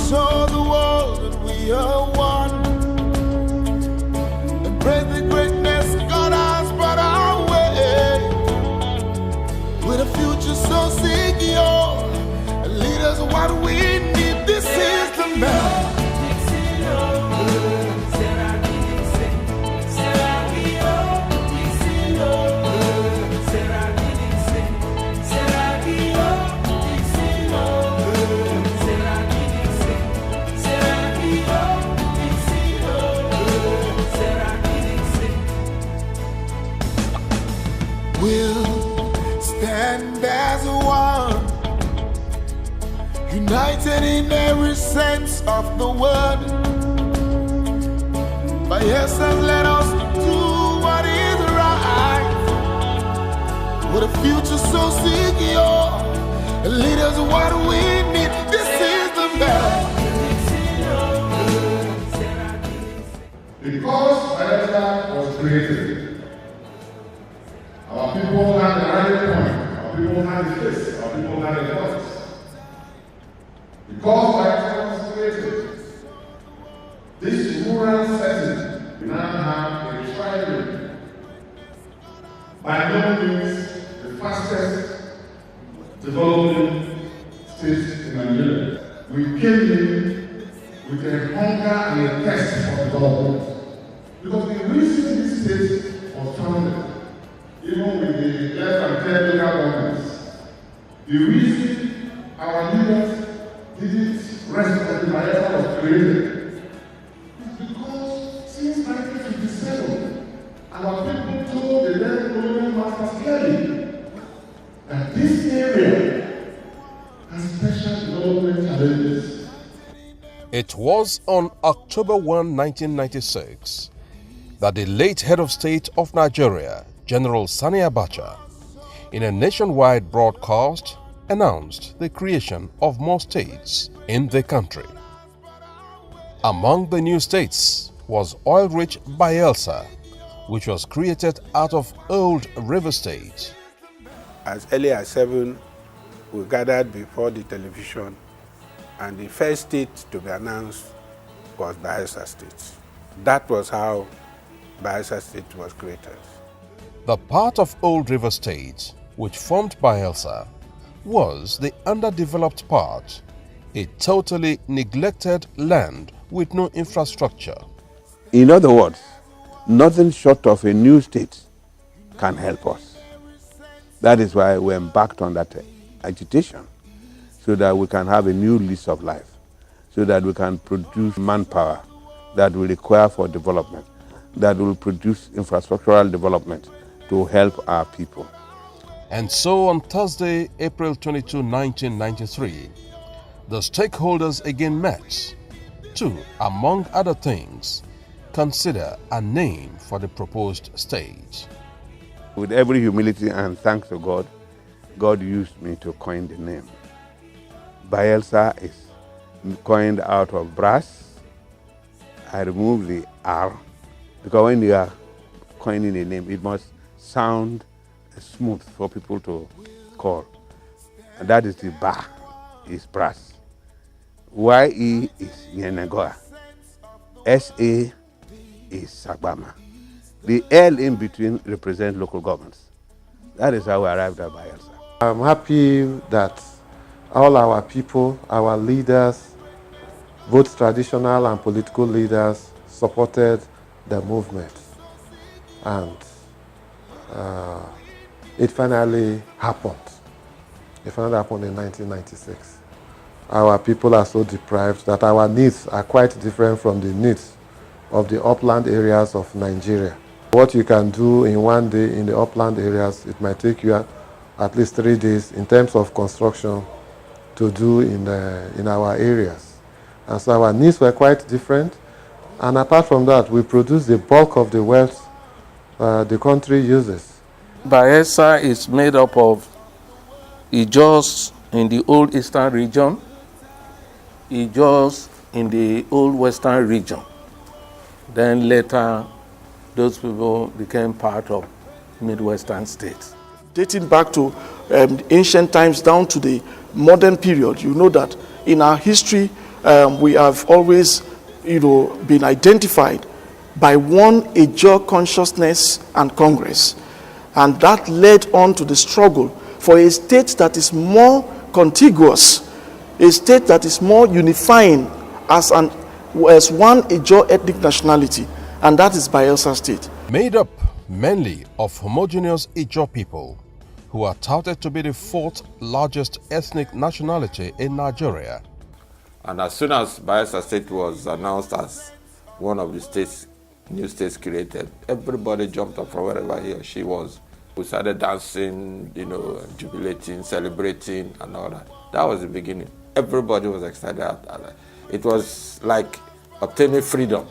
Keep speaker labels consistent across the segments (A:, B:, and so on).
A: show the world that we are one. Embrace the greatness God has brought our way. With a future so secure, lead us what we need. This is the man. We'll stand as one, united in every sense of the word. Bayelsa, let us do what is right. With a future so secure, lead us what we need. This is the best.
B: Because Bayelsa was created, our people had the right point, our people had the face, our people had the voice. Because Bayelsa was created, this rural setting, we now have a thriving, by no means the fastest developing state in Nigeria. We came in with a hunger and a thirst for development. Because the reason this state was founded, even with the less than 10 local governments, the reason our leaders didn't rest on the Bayelsa was created is because since 1957, our people told the then colonial masters clearly that this area has special development challenges.
C: It was on October 1, 1996, that the late head of state of Nigeria, General Sani Abacha, in a nationwide broadcast, announced the creation of more states in the country. Among the new states was oil-rich Bayelsa, which was created out of old River State.
D: As early as 7, we gathered before the television, and the first state to be announced was Bayelsa State. That was how Bayelsa State was created.
C: The part of Old River State which formed Bayelsa was the underdeveloped part, a totally neglected land with no infrastructure.
D: In other words, nothing short of a new state can help us. That is why we embarked on that agitation, so that we can have a new lease of life, so that we can produce manpower that will require for development, that will produce infrastructural development to help our people.
C: And so on Thursday, April 22, 1993, the stakeholders again met to, among other things, consider a name for the proposed state.
D: With every humility and thanks to God, God used me to coin the name. Bayelsa is coined out of brass. I removed the R, because when you are coining a name, it must sound smooth for people to call. And that is the Ba, is brass. YE is Yenagoa. SA is Sagbama. The L in between represents local governments. That is how we arrived at Bayelsa.
E: I'm happy that all our people, our leaders, both traditional and political leaders, supported the movement. And it finally happened. It finally happened in 1996. Our people are so deprived that our needs are quite different from the needs of the upland areas of Nigeria. What you can do in one day in the upland areas, it might take you at least 3 days in terms of construction to do in our areas. And so our needs were quite different. And apart from that, we produce the bulk of the wealth the country uses.
F: Bayelsa is made up of Ijos in the old eastern region, Ijos in the old western region. Then later, those people became part of Midwestern states.
G: Dating back to ancient times down to the modern period, you know that in our history, we have always, been identified by one Ijaw consciousness and Congress. And that led on to the struggle for a state that is more contiguous, a state that is more unifying as one Ijaw ethnic nationality, and that is Bayelsa State.
C: Made up mainly of homogeneous Ijaw people, who are touted to be the fourth largest ethnic nationality in Nigeria.
H: And as soon as Bayelsa State was announced as one of the new states created, everybody jumped up from wherever he or she was. We started dancing, jubilating, celebrating, and all that. That was the beginning. Everybody was excited. It was like obtaining freedom,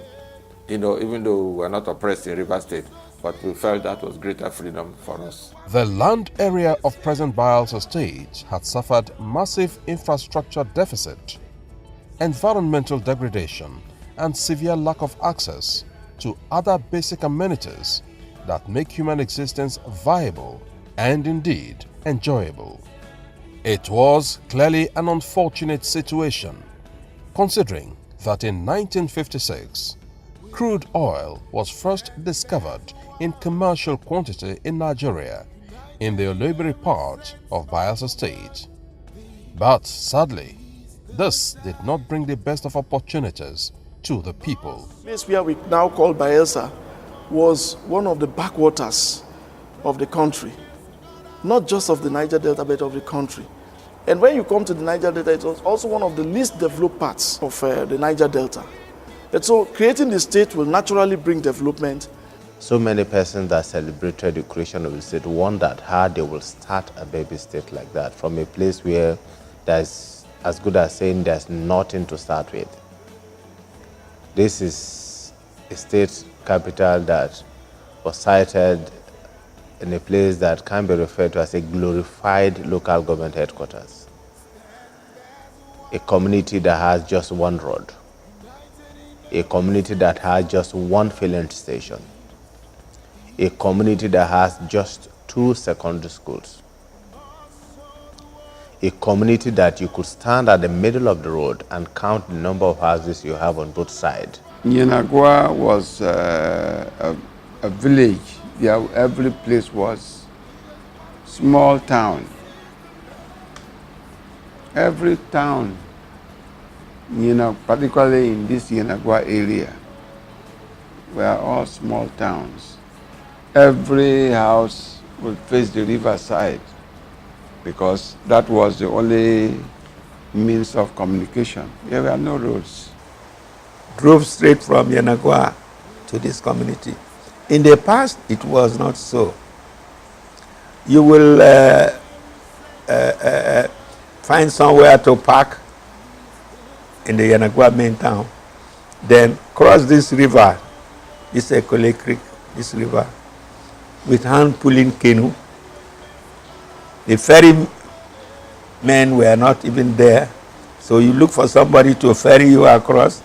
H: even though we were not oppressed in Rivers State, but we felt that was greater freedom for us.
C: The land area of present Bayelsa State had suffered massive infrastructure deficit, environmental degradation, and severe lack of access to other basic amenities that make human existence viable and indeed enjoyable. It was clearly an unfortunate situation, considering that in 1956, crude oil was first discovered in commercial quantity in Nigeria, in the Olobiri part of Bayelsa State. But sadly, this did not bring the best of opportunities to the people.
G: The place where we now call Bayelsa was one of the backwaters of the country, not just of the Niger Delta, but of the country. And when you come to the Niger Delta, it was also one of the least developed parts of the Niger Delta. And so creating the state will naturally bring development.
I: So many persons that celebrated the creation of the state wondered how they will start a baby state like that from a place where there's as good as saying there's nothing to start with. This is a state capital that was sited in a place that can be referred to as a glorified local government headquarters. A community that has just one road. A community that has just one filling station. A community that has just 2 secondary schools. A community that you could stand at the middle of the road and count the number of houses you have on both sides.
B: Yenagua was a village. Every place was small town. Every town, particularly in this Yenagua area, were all small towns. Every house would face the riverside because that was the only means of communication. There were no roads.
J: Drove straight from Yenagua to this community. In the past, it was not so. You will find somewhere to park in the Yenagua main town, then cross this river, this Ekole Creek, this river, with hand-pulling canoe. The ferry men were not even there, so you look for somebody to ferry you across.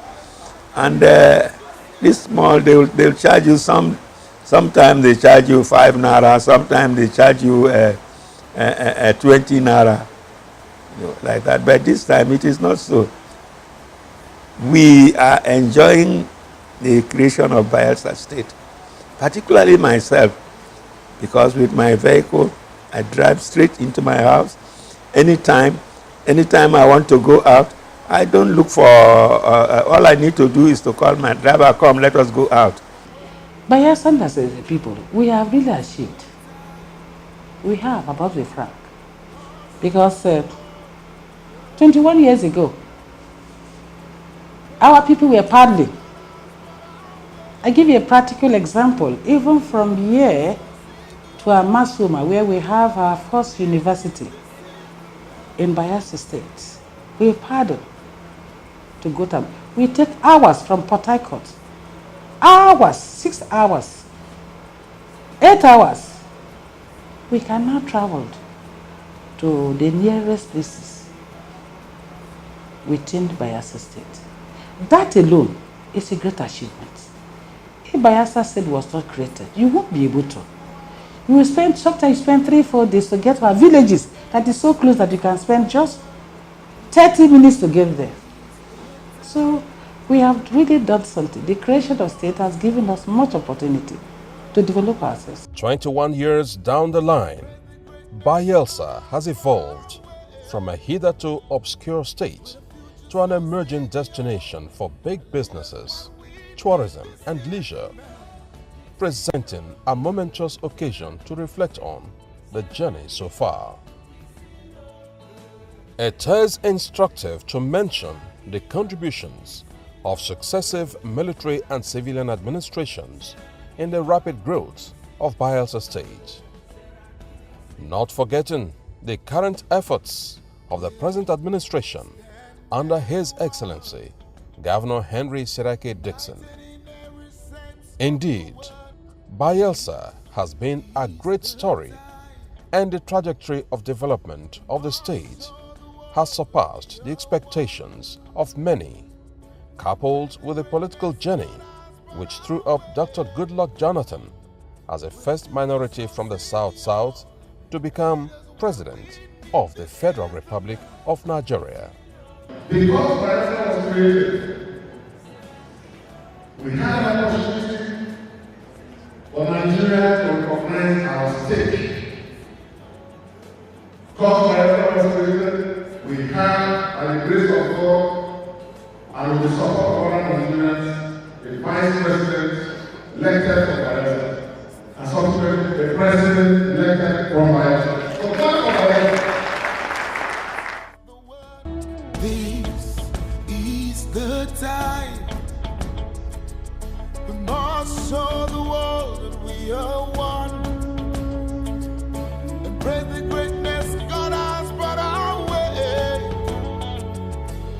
J: And this small, they'll charge you sometimes they charge you 5 naira, sometimes they charge you 20 naira, like that. But this time it is not so. We are enjoying the creation of Bayelsa State, particularly myself, because with my vehicle, I drive straight into my house. Anytime I want to go out, I don't look for, all I need to do is to call my driver, come, let us go out.
K: Bayelsa as a people, we are really achieved. We have, above the frank. Because 21 years ago, our people were paddling. I give you a practical example. Even from here to Amasuma, where we have our first university in Bayelsa State, we paddle to go to. We take hours from Port Harcourt. Hours, 6 hours, 8 hours. We cannot travel to the nearest places within Bayelsa State. That alone is a great achievement. If Bayelsa State was not created, you won't be able to. You will sometimes spend 3-4 days to get to our villages that is so close that you can spend just 30 minutes to get there. So we have really done something. The creation of state has given us much opportunity to develop ourselves.
C: 21 years down the line, Bayelsa has evolved from a hitherto obscure state to an emerging destination for big businesses, tourism and leisure, presenting a momentous occasion to reflect on the journey so far. It is instructive to mention the contributions of successive military and civilian administrations in the rapid growth of Bayelsa State. Not forgetting the current efforts of the present administration under His Excellency Governor Henry Sirake Dixon. Indeed, Bayelsa has been a great story, and the trajectory of development of the state has surpassed the expectations of many, coupled with a political journey which threw up Dr. Goodluck Jonathan as a first minority from the South to become President of the Federal Republic of Nigeria.
B: Because Bayelsa was created, we had an opportunity for Nigeria to recognize our state. Because Bayelsa was created, we have, by the grace of God and with the support of other Nigerians, a vice president elected from Bayelsa, and subsequently a president elected from Bayelsa. So thank you, Bayelsa.
A: This is the time we must show the world that we are one, and praise the greatness God has brought our way,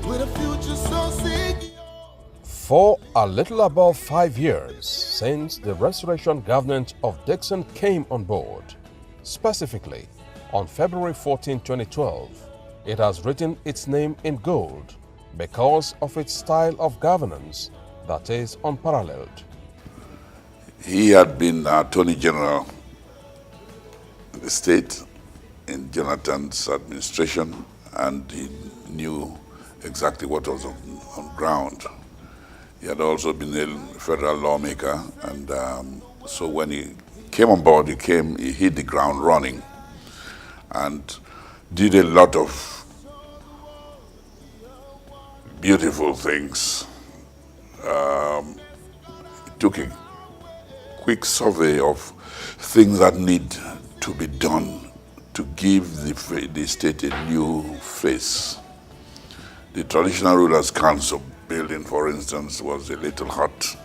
A: with a future so secure.
C: For a little above 5 years since the restoration government of Dixon came on board, specifically on February 14, 2012, it has written its name in gold because of its style of governance that is unparalleled.
L: He had been Attorney General in the state in Jonathan's administration, and he knew exactly what was on ground. He had also been a federal lawmaker, and so when he came on board, he hit the ground running and did a lot of beautiful things. He took a quick survey of things that need to be done to give the state a new face. The Traditional Rulers Council building, for instance, was a little hut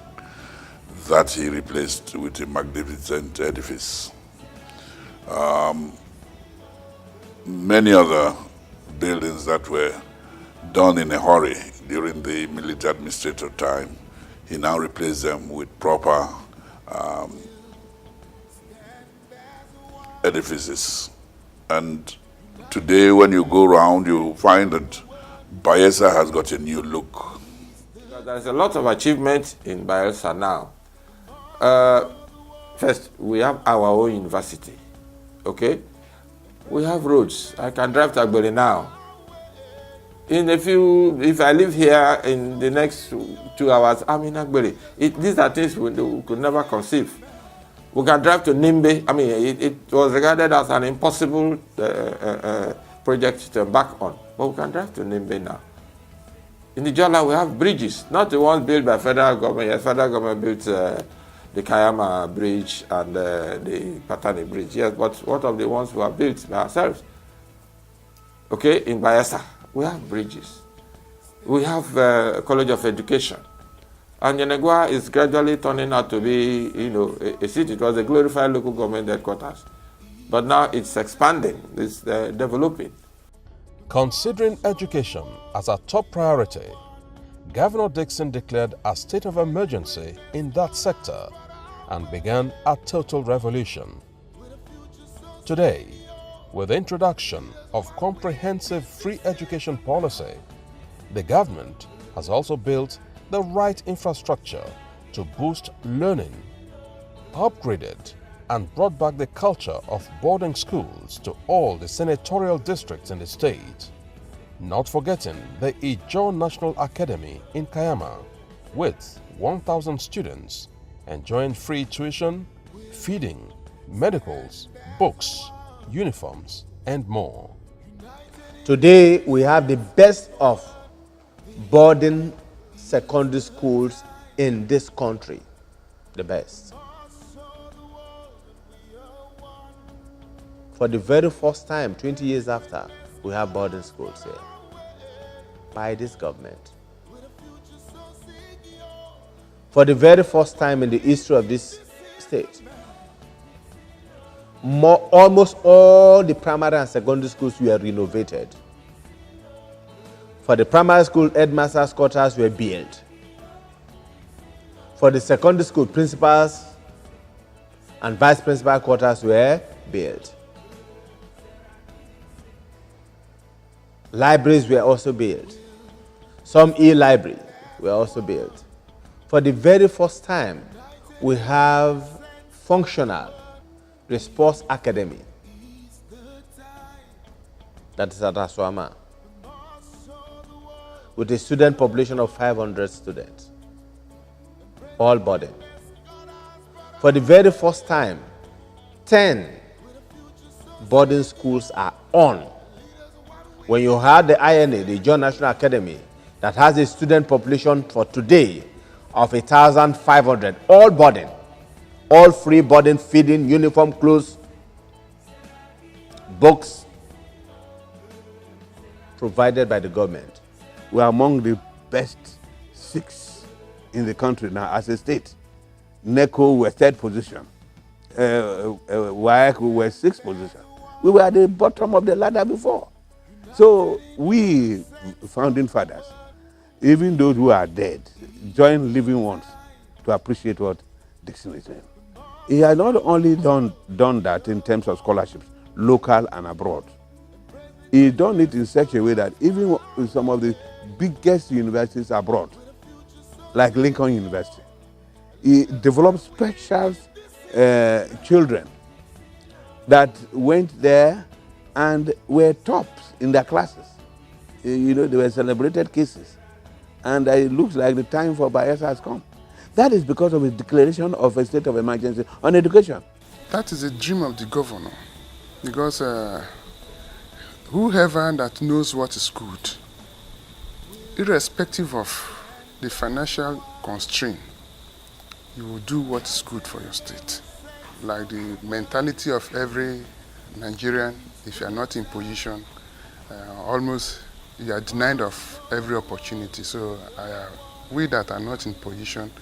L: that he replaced with a magnificent edifice. Many other buildings that were done in a hurry during the military administrator time, he now replaced them with proper edifices. And today, when you go around, you find that Bayelsa has got a new look.
H: There's a lot of achievement in Bayelsa now. First, we have our own university, okay? We have roads. I can drive to Agbere now. If I live here in the next 2 hours, I'm in Agbere. These are things we could never conceive. We can drive to Nimbe. I mean, it was regarded as an impossible project to embark on, but we can drive to Nimbe now. In the Jola, we have bridges, not the ones built by federal government. Yes, federal government built the Kayama Bridge and the Patani Bridge. Yes, but what of the ones who are built by ourselves? Okay, in Bayelsa, we have bridges. We have a College of Education. And Yenegua is gradually turning out to be, a city. It was a glorified local government headquarters. But now it's expanding, it's developing.
C: Considering education as a top priority, Governor Dixon declared a state of emergency in that sector and began a total revolution. Today, with the introduction of comprehensive free education policy, the government has also built the right infrastructure to boost learning, upgraded and brought back the culture of boarding schools to all the senatorial districts in the state. Not forgetting the Ijaw National Academy in Kayama with 1,000 students enjoying free tuition, feeding, medicals, books, uniforms, and more.
I: Today, we have the best of boarding secondary schools in this country. The best. For the very first time, 20 years after, we have boarding schools here by this government. For the very first time in the history of this state, almost all the primary and secondary schools were renovated. For the primary school, headmasters' quarters were built. For the secondary school, principals and vice principal quarters were built. Libraries were also built. Some e-libraries were also built. For the very first time, we have functional sports academy. That is at Aswama, with a student population of 500 students, all boarding. For the very first time, 10 boarding schools are on. When you had the INA, the Ijaw National Academy, that has a student population for today of 1,500, all boarding, all free boarding, feeding, uniform, clothes, books, provided by the government.
D: We are among the best 6 in the country now as a state. NECO were 3rd position. WAEC were 6th position. We were at the bottom of the ladder before. So we, founding fathers, even those who are dead, join living ones to appreciate what Dixon is doing. He has not only done that in terms of scholarships, local and abroad. He done it in such a way that even in some of the biggest universities abroad, like Lincoln University, he developed special children that went there and were tops in their classes. You know, they were celebrated cases. And it looks like the time for Bayelsa has come. That is because of his declaration of a state of emergency on education.
B: That is a dream of the governor, because whoever that knows what is good, irrespective of the financial constraint, you will do what is good for your state. Like the mentality of every Nigerian, if you are not in position, almost you are denied of every opportunity. So we that are not in position,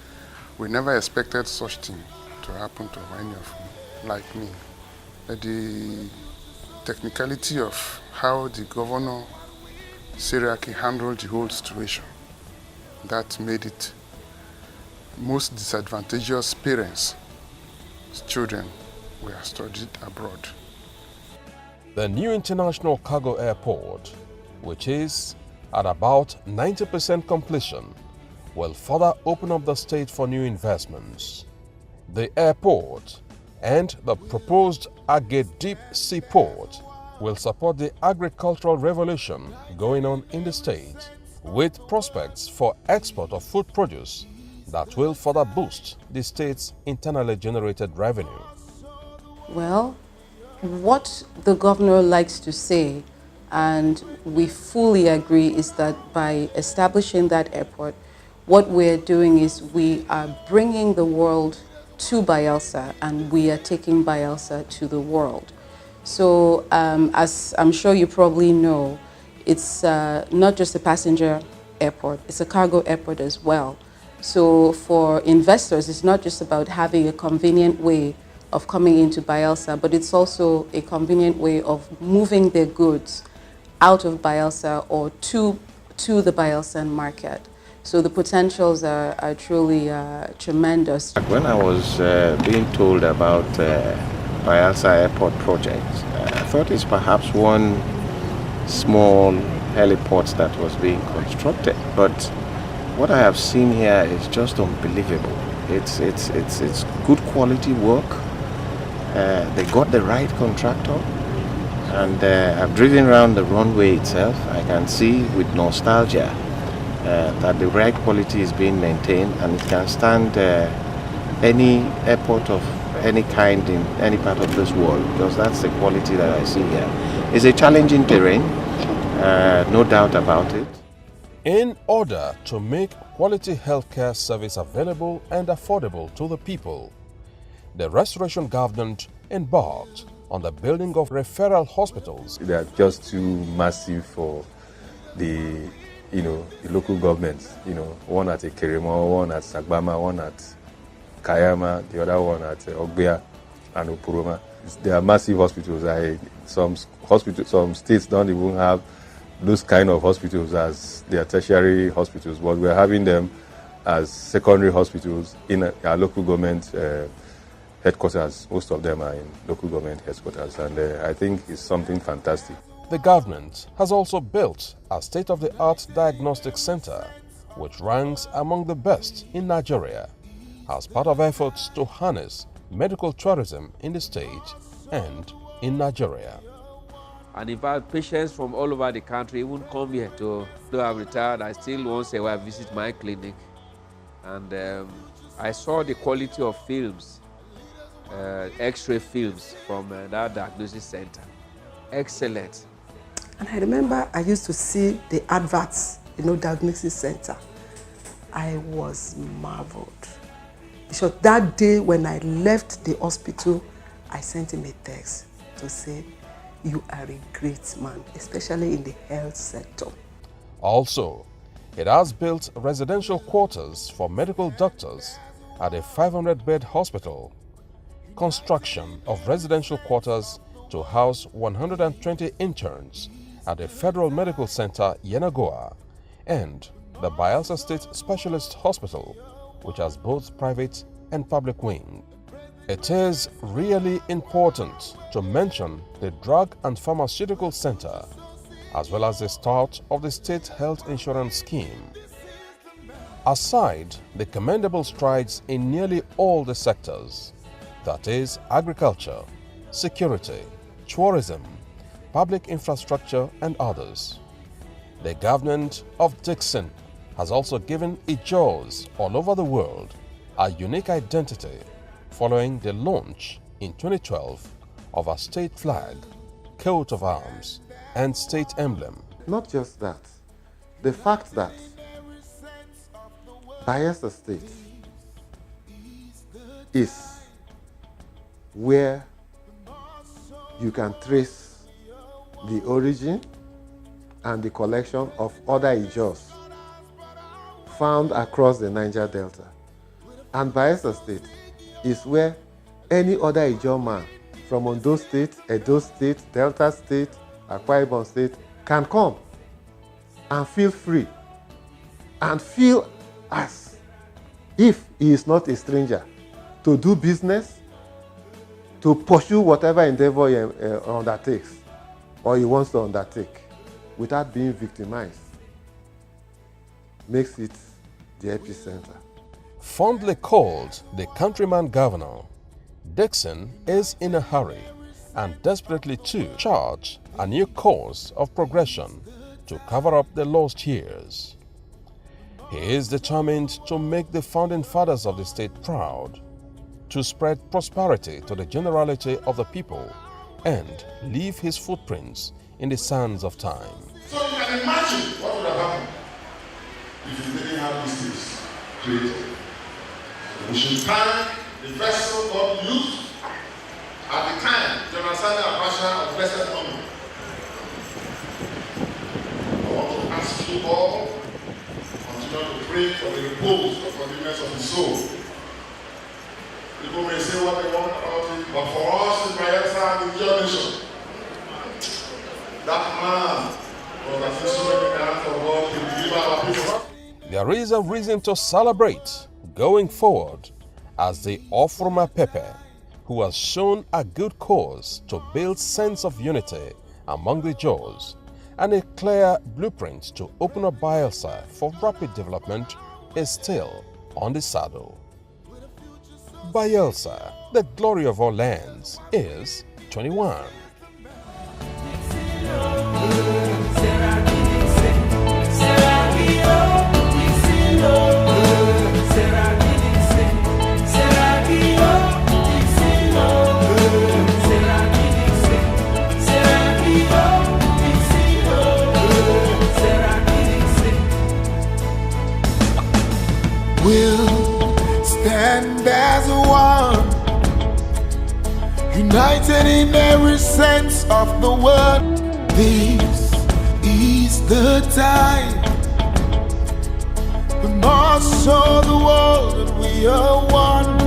B: we never expected such thing to happen to any of them, like me. The technicality of how the governor Seriaki handled the whole situation, that made it most disadvantageous parents' children were studied abroad.
C: The new international cargo airport, which is at about 90% completion, will further open up the state for new investments. The airport and the proposed Agge Deep Sea Port will support the agricultural revolution going on in the state, with prospects for export of food produce that will further boost the state's internally generated revenue.
M: Well, what the governor likes to say, and we fully agree, is that by establishing that airport, what we're doing is we are bringing the world to Bayelsa, and we are taking Bayelsa to the world. So as I'm sure you probably know, it's not just a passenger airport, it's a cargo airport as well. So for investors, it's not just about having a convenient way of coming into Bayelsa, but it's also a convenient way of moving their goods out of Bayelsa or to the Bayelsan market. So the potentials are truly tremendous.
N: When I was being told about Bayelsa Airport project, I thought it's perhaps one small heliport that was being constructed. But what I have seen here is just unbelievable. It's good quality work. They got the right contractor, And I've driven around the runway itself. I can see with nostalgia that the right quality is being maintained, and it can stand any airport of any kind in any part of this world, because that's the quality that I see here. It's a challenging terrain, no doubt about it.
C: In order to make quality healthcare service available and affordable to the people, the Restoration government embarked on the building of referral hospitals.
O: They are just too massive for the local governments. One at Ekeremo, one at Sagbama, one at Kayama, the other one at Ogbea and Opuroma. They are massive hospitals. Some states don't even have those kind of hospitals as their tertiary hospitals, but we're having them as secondary hospitals in our local government headquarters. Most of them are in local government headquarters, and I think it's something fantastic.
C: The government has also built a state-of-the-art diagnostic center, which ranks among the best in Nigeria, as part of efforts to harness medical tourism in the state and in Nigeria.
P: And in fact, patients from all over the country even come here to, though I'm retired, I still once a while visit my clinic. And I saw the quality of films, X-ray films from that diagnosis center. Excellent.
Q: And I remember I used to see the adverts, diagnosis center. I was marveled. So that day when I left the hospital, I sent him a text to say, "You are a great man, especially in the health sector."
C: Also, it has built residential quarters for medical doctors at a 500-bed hospital, construction of residential quarters to house 120 interns at the Federal Medical Center, Yenagoa, and the Bayelsa State Specialist Hospital, which has both private and public wing. It is really important to mention the Drug and Pharmaceutical Center, as well as the start of the State Health Insurance Scheme. Aside the commendable strides in nearly all the sectors, that is agriculture, security, tourism, public infrastructure and others, the government of Dixon has also given Ijaws all over the world a unique identity following the launch in 2012 of a state flag, coat of arms, and state emblem.
E: Not just that, the fact that Bayelsa State is where you can trace the origin and the collection of other Ijaws found across the Niger Delta. And Bayelsa State is where any other Ijaw man from Ondo State, Edo State, Delta State, Akwa Ibom State can come and feel free and feel as if he is not a stranger to do business, to pursue whatever endeavor he undertakes or he wants to undertake without being victimized. Makes it the epicenter.
C: Fondly called the countryman governor, Dixon is in a hurry and desperately to chart a new course of progression to cover up the lost years. He is determined to make the founding fathers of the state proud, to spread prosperity to the generality of the people, and leave his footprints in the sands of time.
B: So you can imagine what would have happened if you didn't have these things created. We should thank the vessel God used at the time, General Sani Abacha of Blessed Memory. I want to ask you all to continue to pray for the repose of forgiveness of his soul. People may say what they want about it, but for us in Bayelsa and the nation, that man was an instrument in the hands of God to deliver our people.
C: There is a reason to celebrate going forward, as the Ofroma Pepe, who has shown a good cause to build sense of unity among the Jaws and a clear blueprint to open up Bayelsa for rapid development, is still on the saddle. Bayelsa, the glory of our lands, is 21.
A: will stand as one, united in every sense of the word. This is the time we must show the world that we are one.